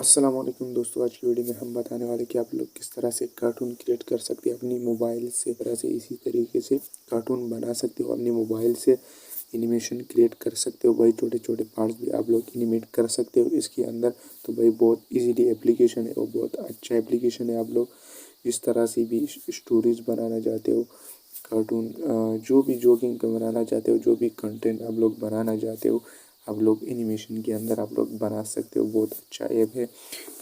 अस्सलाम वालेकुम दोस्तों, आज की वीडियो में हम बताने वाले कि आप लोग किस तरह से कार्टून क्रिएट कर सकते हैं अपनी मोबाइल से। तरह से इसी तरीके से कार्टून बना सकते हो अपनी मोबाइल से, एनिमेशन क्रिएट कर सकते हो भाई। छोटे छोटे पार्ट्स भी आप लोग एनिमेट कर सकते हो इसके अंदर। तो भाई बहुत इजीली एप्लीकेशन है और बहुत अच्छा एप्लीकेशन है। आप लोग इस तरह से भी स्टोरीज बनाना चाहते हो, कार्टून जो भी जोकिंग बनाना चाहते हो, जो भी कंटेंट आप लोग बनाना चाहते हो, आप लोग एनिमेशन के अंदर आप लोग बना सकते हो। बहुत अच्छा ऐप है।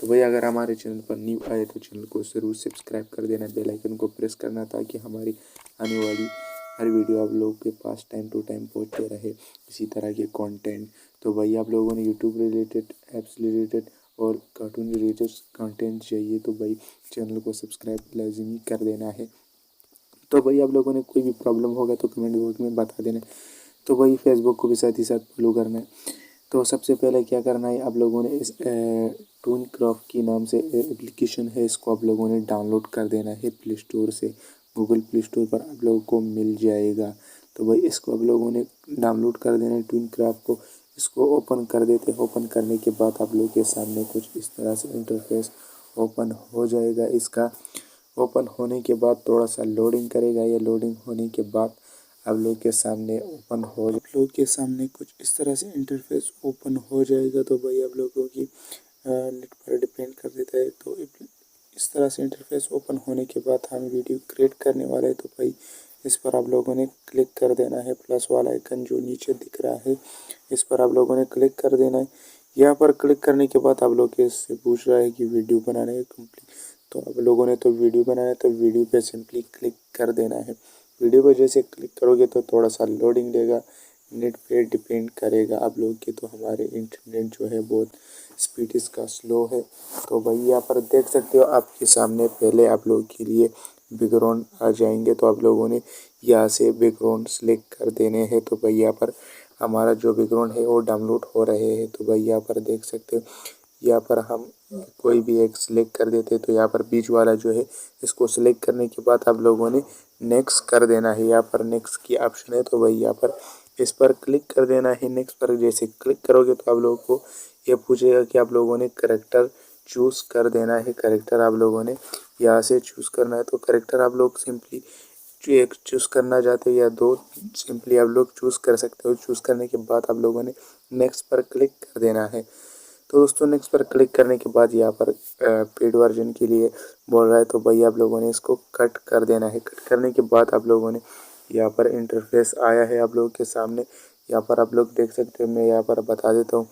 तो भाई अगर हमारे चैनल पर न्यू आए तो चैनल को ज़रूर सब्सक्राइब कर देना, बेल आइकन को प्रेस करना, ताकि हमारी आने वाली हर वीडियो आप लोगों के पास टाइम टू टाइम पहुंचते रहे इसी तरह के कंटेंट। तो भाई आप लोगों ने यूट्यूब रिलेटेड, ऐप्स रिलेटेड और कार्टून रिलेटेड कंटेंट चाहिए तो भाई चैनल को सब्सक्राइब लाजमी कर देना है। तो भाई आप लोगों ने कोई भी प्रॉब्लम होगा तो कमेंट बॉक्स में बता देना। तो भाई फेसबुक को भी साथ ही साथ फॉलो करना है। तो सबसे पहले क्या करना है, आप लोगों ने इस टून क्राफ्ट की नाम से एप्लीकेशन है, इसको आप लोगों ने डाउनलोड कर देना है प्ले स्टोर से। गूगल प्ले स्टोर पर आप लोगों को मिल जाएगा। तो भाई इसको आप लोगों ने डाउनलोड कर देना है टून क्राफ्ट को। इसको ओपन कर देते हैं। ओपन करने के बाद आप लोगों के सामने कुछ इस तरह से इंटरफेस ओपन हो जाएगा। इसका ओपन होने के बाद थोड़ा सा लोडिंग करेगा। ये लोडिंग होने के बाद आप लोग के सामने कुछ इस तरह से इंटरफेस ओपन हो जाएगा। तो भाई आप लोगों की नेट पर डिपेंड कर देता है। तो इस तरह से इंटरफेस ओपन होने के बाद हम वीडियो क्रिएट करने वाले हैं। तो भाई इस पर आप लोगों ने क्लिक कर देना है। प्लस वाला आइकन जो नीचे दिख रहा है, इस पर आप लोगों ने क्लिक कर देना है। यहाँ पर क्लिक करने के बाद आप लोग इससे पूछ रहा है कि वीडियो बनाना है कंप्लीट। तो आप लोगों ने तो वीडियो बनाना है तो वीडियो पे सिंपली क्लिक कर देना है। वीडियो पर जैसे क्लिक करोगे तो थोड़ा सा लोडिंग लेगा, नेट पे डिपेंड करेगा आप लोग के। तो हमारे इंटरनेट जो है बहुत स्पीड इसका स्लो है। तो भाई यहाँ पर देख सकते हो आपके सामने पहले आप लोगों के लिए बैकग्राउंड आ जाएंगे। तो आप लोगों ने यहाँ से बैकग्राउंड सेलेक्ट कर देने हैं। तो भाई यहाँ पर हमारा जो बैकग्राउंड है वो डाउनलोड हो रहे हैं। तो भाई यहाँ पर देख सकते हो, यहाँ पर हम कोई भी एक सिलेक्ट कर देते। तो यहाँ पर बीच वाला जो है इसको सिलेक्ट करने के बाद आप लोगों ने नेक्स्ट कर देना है। यहाँ पर नेक्स्ट की ऑप्शन है। तो भाई यहाँ पर इस पर क्लिक कर देना है। नेक्स्ट पर जैसे क्लिक करोगे तो आप लोगों को ये पूछेगा कि आप लोगों ने करेक्टर चूज़ कर देना है। करेक्टर आप लोगों ने यहाँ से चूज़ करना है। तो करेक्टर आप लोग सिंपली एक चूज़ करना चाहते हो या दो, सिंपली आप लोग चूज़ कर सकते हो। चूज़ करने के बाद आप लोगों ने नेक्स्ट पर क्लिक कर देना है। तो दोस्तों नेक्स्ट पर क्लिक करने के बाद यहाँ पर पेड वर्जन के लिए बोल रहा है। तो भाई आप लोगों ने इसको कट कर देना है। कट करने के बाद आप लोगों ने यहाँ पर इंटरफेस आया है आप लोगों के सामने। यहाँ पर आप लोग देख सकते हो, मैं यहाँ पर बता देता हूँ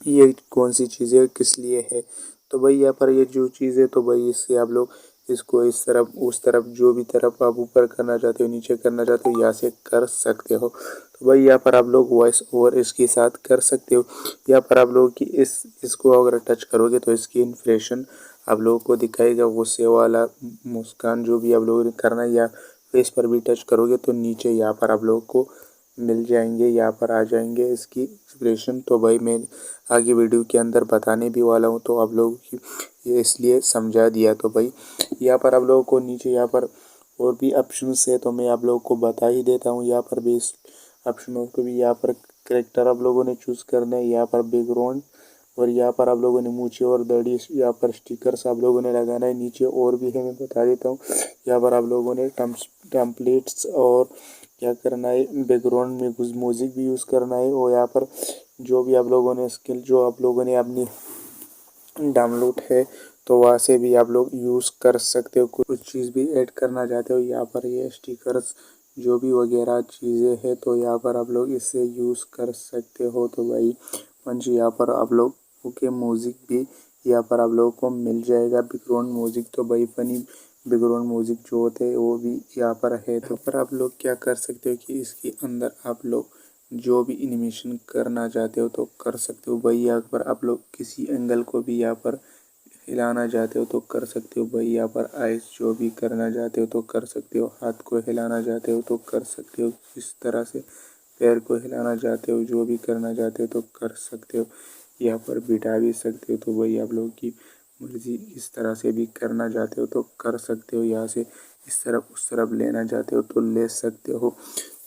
ये कौन सी चीज़ें किस लिए है। तो भाई यहाँ पर ये जो चीज़ है, तो भाई इससे आप लोग इसको इस तरफ उस तरफ जो भी तरफ आप ऊपर करना चाहते हो, नीचे करना चाहते हो, यहाँ से कर सकते हो। तो भाई यहाँ पर आप लोग वॉइस ओवर इसके साथ कर सकते हो। यहाँ पर आप लोग की इसको अगर टच करोगे तो इसकी इन्फ्रेशन आप लोगों को दिखाएगा। वो से वाला मुस्कान जो भी आप लोगों ने करना है, या फेस पर भी टच करोगे तो नीचे यहाँ पर आप लोगों को मिल जाएंगे, यहाँ पर आ जाएंगे इसकी एक्सप्रेशन। तो भाई मैं आगे वीडियो के अंदर बताने भी वाला हूँ, तो आप लोगों की ये इसलिए समझा दिया। तो भाई यहाँ पर आप लोगों को नीचे यहाँ पर और भी ऑप्शंस है, तो मैं आप लोगों को बता ही देता हूँ। यहाँ पर भी इस ऑप्शनों को भी यहाँ पर करेक्टर आप लोगों ने चूज़ करना है, यहाँ पर बैकग्राउंड, और यहाँ पर आप लोगों ने मूछे और दाढ़ी, यहाँ पर स्टिकर्स आप लोगों ने लगाना है। नीचे और भी है, मैं बता देता हूँ। यहाँ पर आप लोगों ने टेम्पलेट्स और क्या करना है, बैकग्राउंड में कुछ म्यूजिक भी यूज़ करना है। और यहाँ पर जो भी आप लोगों ने स्किल जो आप लोगों ने अपनी डाउनलोड है तो वहाँ से भी आप लोग यूज़ कर सकते हो। कुछ चीज़ भी ऐड करना चाहते हो, यहाँ पर ये स्टिकर्स जो भी वगैरह चीज़ें हैं तो यहाँ पर आप लोग इससे यूज़ कर सकते हो। तो भाई मंच यहाँ पर आप लोग के म्यूज़िक भी यहाँ पर आप लोगों को मिल जाएगा। बैकग्राउंड म्यूज़िक तो भाई फनी बैकग्राउंड म्यूज़िक जो होते हैं वो भी यहाँ पर है। तो पर आप लोग क्या कर सकते हो कि इसके अंदर आप लोग जो भी एनिमेशन करना चाहते हो तो कर सकते हो। भाई यहाँ पर आप लोग किसी एंगल को भी यहाँ पर हिलाना चाहते हो तो कर सकते हो। भाई यहाँ पर आइस जो भी करना चाहते हो तो कर सकते हो। हाथ को हिलाना चाहते हो तो कर सकते हो। इस तरह से पैर को हिलाना चाहते हो, जो भी करना चाहते हो तो कर सकते हो। यहाँ पर बिठा भी सकते हो। तो भाई आप लोगों की मर्जी, इस तरह से भी करना चाहते हो तो कर सकते हो। यहाँ से इस तरफ उस तरफ लेना चाहते हो तो ले सकते हो।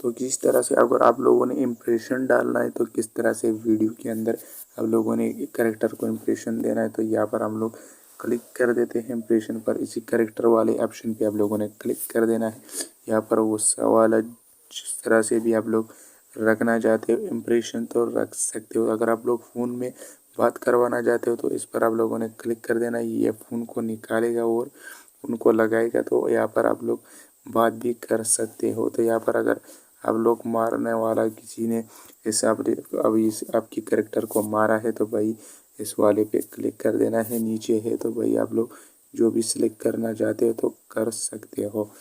तो किस तरह से अगर आप लोगों ने इम्प्रेशन डालना है तो किस तरह से वीडियो के अंदर आप लोगों ने करेक्टर को इम्प्रेशन देना है तो यहाँ पर हम लोग क्लिक कर देते हैं इम्प्रेशन पर। इसी करेक्टर वाले ऑप्शन पे आप लोगों ने क्लिक कर देना है। यहाँ पर वो सवाल जिस तरह से भी आप लोग रखना चाहते हो इम्प्रेशन तो रख सकते हो। अगर आप लोग फ़ोन में बात करवाना चाहते हो तो इस पर आप लोगों ने क्लिक कर देना। ये फ़ोन को निकालेगा और उनको लगाएगा तो यहाँ पर आप लोग बात भी कर सकते हो। तो यहाँ पर अगर आप लोग मारने वाला किसी ने जैसे अभी आपकी करेक्टर को मारा है तो भाई इस वाले पे क्लिक कर देना है। नीचे है तो भाई आप लोग जो भी सिलेक्ट करना चाहते हो तो कर सकते हो।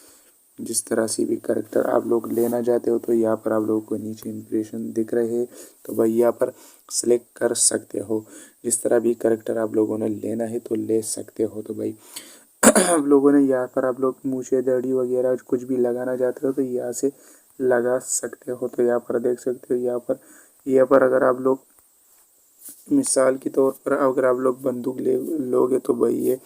जिस तरह से भी करेक्टर आप लोग लेना चाहते हो तो यहाँ पर आप लोगों को नीचे इंप्रेशन दिख रहे हैं तो भाई यहाँ पर सिलेक्ट कर सकते हो। जिस तरह भी करेक्टर आप लोगों ने लेना है तो ले सकते हो। तो भाई आप लोगों ने यहाँ पर आप लोग मूछें दाढ़ी वगैरह कुछ भी लगाना चाहते हो तो यहाँ से लगा सकते हो। तो यहाँ पर देख सकते हो यहाँ पर अगर आप लोग मिसाल के तौर पर अगर आप लोग बंदूक लोगे तो भाई ये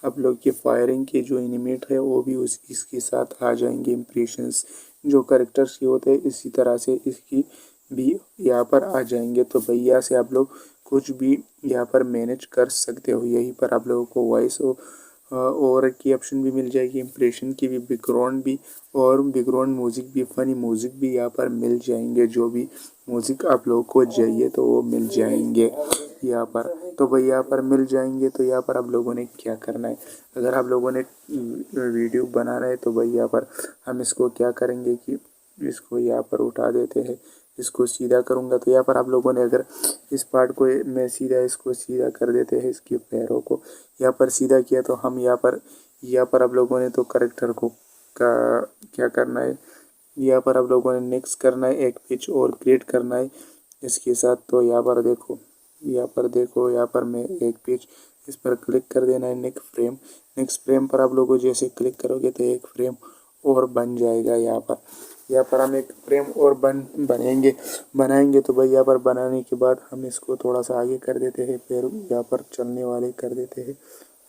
आप लोग की फायरिंग के जो एनिमेट है वो भी इसके साथ आ जाएंगे। इम्प्रेशंस जो करेक्टर्स के होते हैं इसी तरह से इसकी भी यहाँ पर आ जाएंगे। तो भैया से आप लोग कुछ भी यहाँ पर मैनेज कर सकते हो। यहीं पर आप लोगों को वॉइस ओवर की ऑप्शन भी मिल जाएगी, इम्प्रेशन की भी, बैकग्राउंड भी और बैकग्राउंड म्यूज़िक भी, फ़नी म्यूज़िक भी यहाँ पर मिल जाएंगे। जो भी म्यूज़िक आप लोगों को चाहिए तो वो मिल जाएंगे यहाँ पर। तो भाई यहाँ पर मिल जाएंगे। तो यहाँ पर आप लोगों ने क्या करना है, अगर आप लोगों ने वीडियो बनाना है तो भाई यहाँ पर हम इसको क्या करेंगे कि इसको यहाँ पर उठा देते हैं, इसको सीधा करूँगा। तो यहाँ पर आप लोगों ने अगर इस पार्ट को मैं सीधा इसको सीधा कर देते हैं, इसके पैरों को यहाँ पर सीधा किया तो हम यहाँ पर आप लोगों ने तो करेक्टर को क्या करना है, यहाँ पर आप लोगों ने नेक्स्ट करना है, एक पिच और क्रिएट करना है इसके साथ। तो यहाँ पर देखो यहाँ पर मैं एक पिच इस पर क्लिक कर देना है। नेक्स्ट फ्रेम पर आप लोगों जैसे क्लिक करोगे तो एक फ्रेम और बन जाएगा। यहाँ पर हम एक फ्रेम और बनाएंगे। तो भाई यहाँ पर बनाने के बाद हम इसको थोड़ा सा आगे कर देते हैं, पैर यहाँ पर चलने वाले कर देते हैं।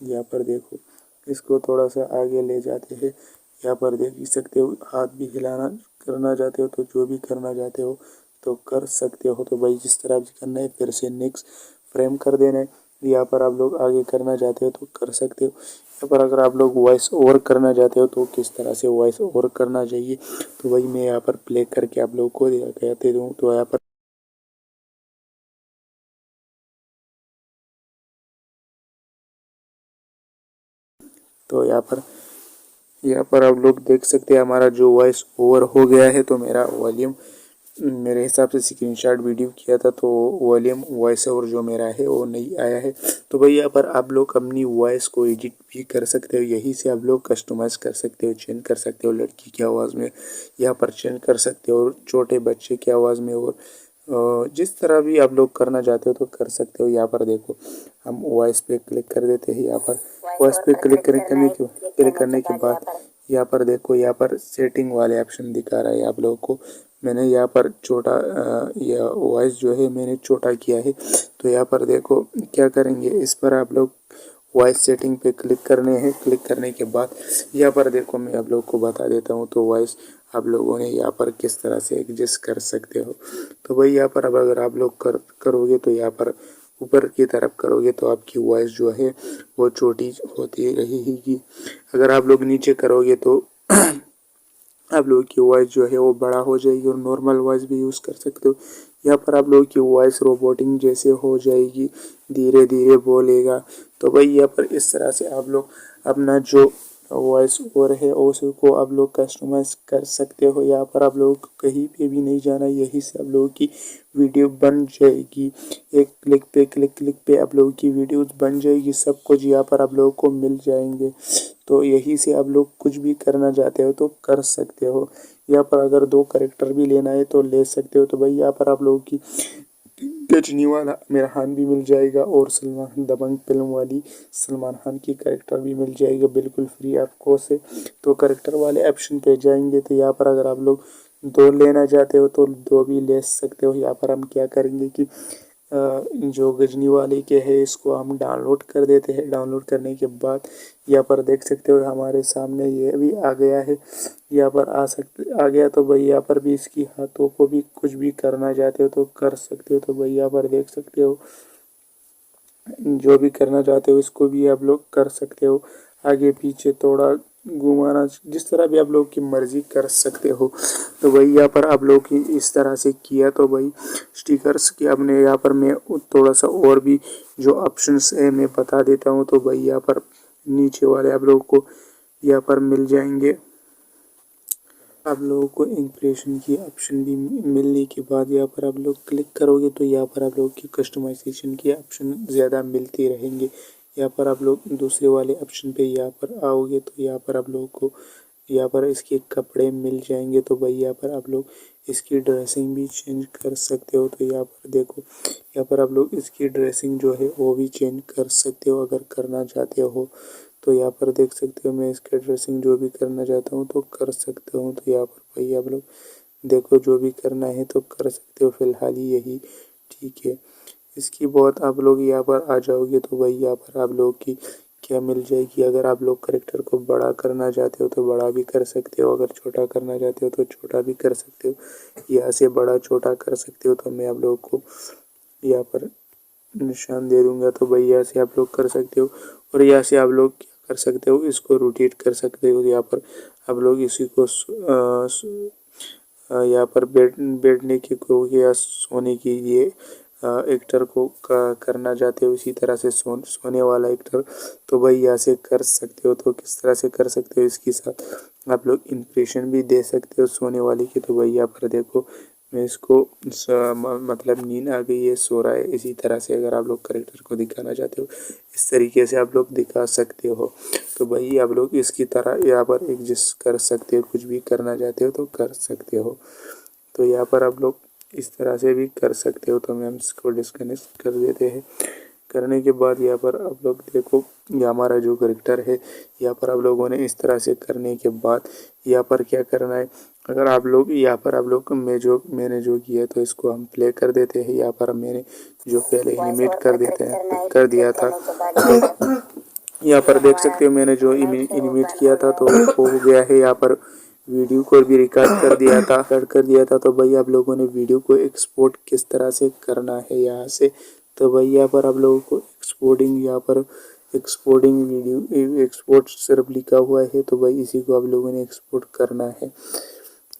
यहाँ पर देखो इसको थोड़ा सा आगे ले जाते हैं। यहाँ पर देख ही सकते हो, हाथ भी हिलाना करना चाहते हो तो जो भी करना चाहते हो तो कर सकते हो। तो भाई जिस तरह भी करना है फिर से नेक्स्ट फ्रेम कर देना है। यहाँ पर आप लोग आगे करना चाहते हो तो कर सकते हो। यहाँ पर अगर आप लोग वॉइस ओवर करना चाहते हो तो किस तरह से वॉइस ओवर करना चाहिए तो भाई मैं यहाँ पर प्ले करके आप लोग को कहते दूँ। तो यहाँ पर आप लोग देख सकते हैं हमारा जो वॉइस ओवर हो गया है। तो मेरा वॉल्यूम मेरे हिसाब से स्क्रीनशॉट वीडियो किया था तो वॉल्यूम वॉइस ओवर जो मेरा है वो नहीं आया है। तो भाई यहाँ पर आप लोग अपनी वॉइस को एडिट भी कर सकते हो। यहीं से आप लोग कस्टमाइज़ कर सकते हो, चेंज कर सकते हो। लड़की की आवाज़ में यहाँ पर चेंज कर सकते हो, छोटे बच्चे की आवाज़ में, और जिस तरह भी आप लोग करना चाहते हो तो कर सकते हो। यहाँ पर देखो हम वॉइस पे क्लिक कर देते हैं। यहाँ पर वॉइस पे क्लिक करने के बाद यहाँ पर देखो यहाँ पर सेटिंग वाले ऑप्शन दिखा रहा है आप लोगों को। मैंने यहाँ पर छोटा यह वॉइस जो है मैंने छोटा किया है। तो यहाँ पर देखो क्या करेंगे, इस पर आप लोग वॉइस सेटिंग पे क्लिक करने हैं। क्लिक करने के बाद यहाँ पर देखो मैं आप लोग को बता देता हूँ। तो वॉइस आप लोगों ने यहाँ पर किस तरह से एडजस्ट कर सकते हो। तो भाई यहाँ पर अब अगर आप लोग करोगे तो यहाँ पर ऊपर की तरफ करोगे तो आपकी वॉइस जो है वो छोटी होती रहेगी। अगर आप लोग नीचे करोगे तो आप लोगों की वॉइस जो है वो बड़ा हो जाएगी और नॉर्मल वॉइस भी यूज़ कर सकते हो। यहाँ पर आप लोगों की वॉइस रोबोटिंग जैसे हो जाएगी, धीरे धीरे बोलेगा। तो भाई यहाँ पर इस तरह से आप लोग अपना जो वॉइस ओवर है उसको आप लोग कस्टमाइज़ कर सकते हो। यहाँ पर आप लोग कहीं पे भी नहीं जाना, यहीं से आप लोगों की वीडियो बन जाएगी। एक क्लिक पे आप लोगों की वीडियोस बन जाएगी। सब कुछ यहाँ पर आप लोगों को मिल जाएंगे। तो यहीं से आप लोग कुछ भी करना चाहते हो तो कर सकते हो। यहाँ पर अगर 2 करेक्टर भी लेना है तो ले सकते हो। तो भाई यहाँ पर आप लोगों की केजरीवाल आमिर खान भी मिल जाएगा और सलमान दबंग फिल्म वाली सलमान खान की करेक्टर भी मिल जाएगा बिल्कुल फ्री आपको से। तो करेक्टर वाले ऑप्शन पे जाएंगे तो यहाँ पर अगर आप लोग 2 लेना चाहते हो तो 2 भी ले सकते हो। यहाँ पर हम क्या करेंगे कि जो गजनी वाले के है इसको हम डाउनलोड कर देते हैं। डाउनलोड करने के बाद यहाँ पर देख सकते हो हमारे सामने ये भी आ गया है। यहाँ पर आ गया। तो भाई यहाँ पर भी इसकी हाथों को भी कुछ भी करना चाहते हो तो कर सकते हो। तो भाई यहाँ पर देख सकते हो जो भी करना चाहते हो इसको भी आप लोग कर सकते हो। आगे पीछे थोड़ा घुमाना, जिस तरह भी आप लोग की मर्ज़ी कर सकते हो। तो भाई यहाँ पर आप लोग की इस तरह से किया। तो भाई स्टिकर्स के अपने यहाँ पर मैं थोड़ा सा और भी जो ऑप्शंस है मैं बता देता हूँ। तो भाई यहाँ पर नीचे वाले आप लोगों को यहाँ पर मिल जाएंगे। आप लोगों को इम्प्रेशन की ऑप्शन भी मिलने के बाद यहाँ पर आप लोग क्लिक करोगे तो यहाँ पर आप लोगों की कस्टमाइजेशन की ऑप्शन ज़्यादा मिलती रहेंगे। यहाँ पर आप लोग दूसरे वाले ऑप्शन पे यहाँ पर आओगे तो यहाँ पर आप लोगों को यहाँ पर इसके कपड़े मिल जाएंगे। तो भाई यहाँ पर आप लोग इसकी ड्रेसिंग भी चेंज कर सकते हो। तो यहाँ पर देखो, यहाँ पर आप लोग इसकी ड्रेसिंग जो है वो भी चेंज कर सकते हो अगर करना चाहते हो। तो यहाँ पर देख सकते हो मैं इसका ड्रेसिंग जो भी करना चाहता हूँ तो कर सकते हो। तो यहाँ पर भाई आप लोग देखो जो भी करना है तो कर सकते हो, फिलहाल ही यही ठीक है। इसकी बहुत आप लोग यहाँ पर आ जाओगे तो भाई यहाँ पर आप लोग की क्या मिल जाएगी। अगर आप लोग करेक्टर को बड़ा करना चाहते हो तो बड़ा भी कर सकते हो, अगर छोटा करना चाहते हो तो छोटा भी कर सकते हो। यहाँ से बड़ा छोटा कर सकते हो। तो मैं आप लोगों को यहाँ पर निशान दे दूंगा। तो भाई यहाँ से आप लोग कर सकते हो। और यहाँ से आप लोग क्या कर सकते हो, इसको रोटेट कर सकते हो। यहाँ पर आप लोग इसी को यहाँ पर बैठने की को या सोने की ये एक्टर को करना चाहते हो, इसी तरह से सोने वाला एक्टर। तो भाई यहाँ से कर सकते हो। तो किस तरह से कर सकते हो, इसके साथ आप लोग इम्प्रेशन भी दे सकते हो सोने वाली की। तो भाई यहाँ पर देखो मैं इसको मतलब नींद आ गई है, सो रहा है। इसी तरह से अगर आप लोग करेक्टर को दिखाना चाहते हो इस तरीके से आप लोग दिखा सकते हो। तो भाई आप लोग इसकी तरह यहाँ पर एडजस्ट कर सकते हो, कुछ भी करना चाहते हो तो कर सकते हो। तो यहाँ पर आप लोग इस तरह से भी कर सकते हो। तो हम इसको डिस्कनेक्ट कर देते हैं। करने के बाद यहाँ पर आप लोग देखो, ये हमारा जो करेक्टर है यहाँ पर आप लोगों ने इस तरह से करने के बाद यहाँ पर क्या करना है। अगर आप लोग यहाँ पर आप लोग मैंने जो किया तो इसको हम प्ले कर देते हैं। यहाँ पर मैंने जो पहले एनिमेट कर दिया था यहाँ पर देख सकते हो मैंने जो एनिमेट किया था तो हो गया है। यहाँ पर वीडियो को भी रिकॉर्ड कर दिया था। तो भाई आप लोगों ने वीडियो को एक्सपोर्ट किस तरह से करना है यहाँ से। तो भाई यहाँ पर आप लोगों को एक्सपोर्टिंग, यहाँ पर एक्सपोर्टिंग वीडियो एक्सपोर्ट सिर्फ लिखा हुआ है। तो भाई इसी को आप लोगों ने एक्सपोर्ट करना है,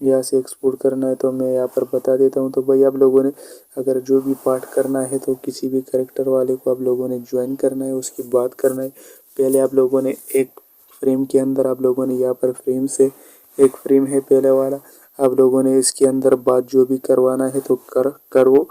यहाँ से एक्सपोर्ट करना है। तो मैं यहाँ पर बता देता हूँ। तो भाई आप लोगों ने अगर जो भी पार्ट करना है तो किसी भी करेक्टर वाले को आप लोगों ने ज्वाइन करना है, उसकी बात करना है। पहले आप लोगों ने एक फ्रेम के अंदर आप लोगों ने यहाँ पर फ्रेम से एक फ्रेम है पहले वाला, आप लोगों ने इसके अंदर बात जो भी करवाना है तो करो।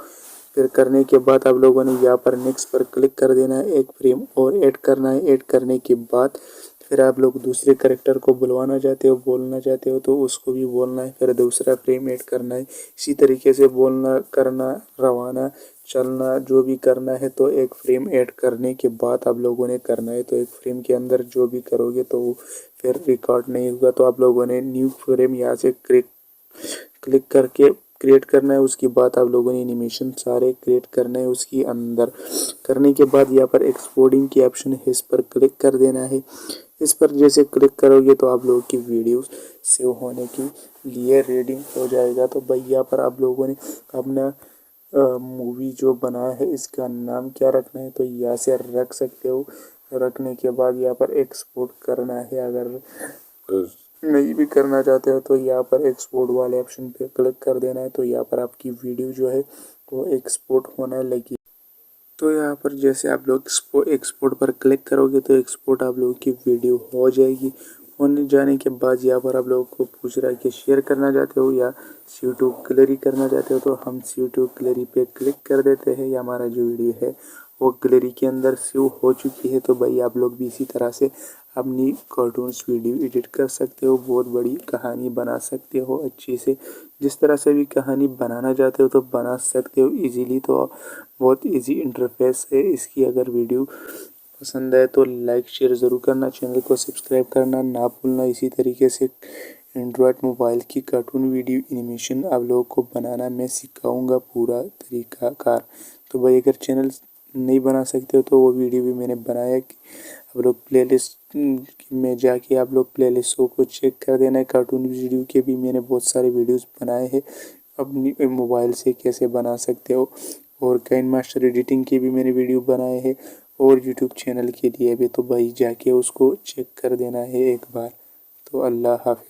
फिर करने के बाद आप लोगों ने यहाँ पर नेक्स्ट पर क्लिक कर देना है, एक फ्रेम और ऐड करना है। ऐड करने के बाद फिर आप लोग दूसरे करेक्टर को बुलवाना चाहते हो, बोलना चाहते हो तो उसको भी बोलना है, फिर दूसरा फ्रेम ऐड करना है। इसी तरीके से बोलना, करना, रवाना, चलना जो भी करना है। तो एक फ्रेम ऐड करने के बाद आप लोगों ने करना है। तो एक फ्रेम के अंदर जो भी करोगे तो वो फिर रिकॉर्ड नहीं होगा। तो आप लोगों ने न्यू फ्रेम यहाँ से क्लिक करके क्रिएट करना है। उसके बाद आप लोगों ने एनिमेशन सारे क्रिएट करना है। उसके अंदर करने के बाद यहाँ पर एक्सपोर्टिंग की ऑप्शन है, इस पर क्लिक कर देना है। इस पर जैसे क्लिक करोगे तो आप लोगों की वीडियो सेव होने के लिए रेडी हो जाएगा। तो भाई यहाँ पर आप लोगों ने अपना मूवी जो बनाया है इसका नाम क्या रखना है तो यहाँ से रख सकते हो। रखने के बाद यहाँ पर एक्सपोर्ट करना है। अगर नहीं भी करना चाहते हो तो यहाँ पर एक्सपोर्ट वाले ऑप्शन पे क्लिक कर देना है। तो यहाँ पर आपकी वीडियो जो है वो एक्सपोर्ट होने लगी। तो यहाँ पर जैसे आप लोग एक्सपोर्ट पर क्लिक करोगे तो एक्सपोर्ट आप लोगों की वीडियो हो जाएगी। होने जाने के बाद यहाँ पर आप लोगों को पूछ रहा है कि शेयर करना चाहते हो या यूट्यूब गैलरी करना चाहते हो। तो हम यूट्यूब गैलरी पे क्लिक कर देते हैं। या हमारा जो वीडियो है वो गैलरी के अंदर सेव हो चुकी है। तो भाई आप लोग भी इसी तरह से अपनी कार्टून्स वीडियो एडिट कर सकते हो, बहुत बड़ी कहानी बना सकते हो अच्छी से। जिस तरह से भी कहानी बनाना चाहते हो तो बना सकते हो इजीली। तो बहुत इजी इंटरफेस है इसकी। अगर वीडियो पसंद आए तो लाइक शेयर ज़रूर करना, चैनल को सब्सक्राइब करना ना भूलना। इसी तरीके से एंड्रॉयड मोबाइल की कार्टून वीडियो एनिमेशन आप लोगों को बनाना मैं सिखाऊंगा पूरा तरीकाकार। तो भाई अगर चैनल नहीं बना सकते हो तो वो वीडियो भी मैंने बनाया कि आप लोग प्लेलिस्ट में जाके आप लोग प्लेलिस्टों को चेक कर देना है। कार्टून वीडियो के भी मैंने बहुत सारे वीडियोस बनाए हैं, अपनी मोबाइल से कैसे बना सकते हो। और काइन मास्टर एडिटिंग के भी मैंने वीडियो बनाए हैं। और यूट्यूब चैनल के लिए भी तो भाई जाके उसको चेक कर देना है एक बार। तो अल्लाह हाफ़िज़।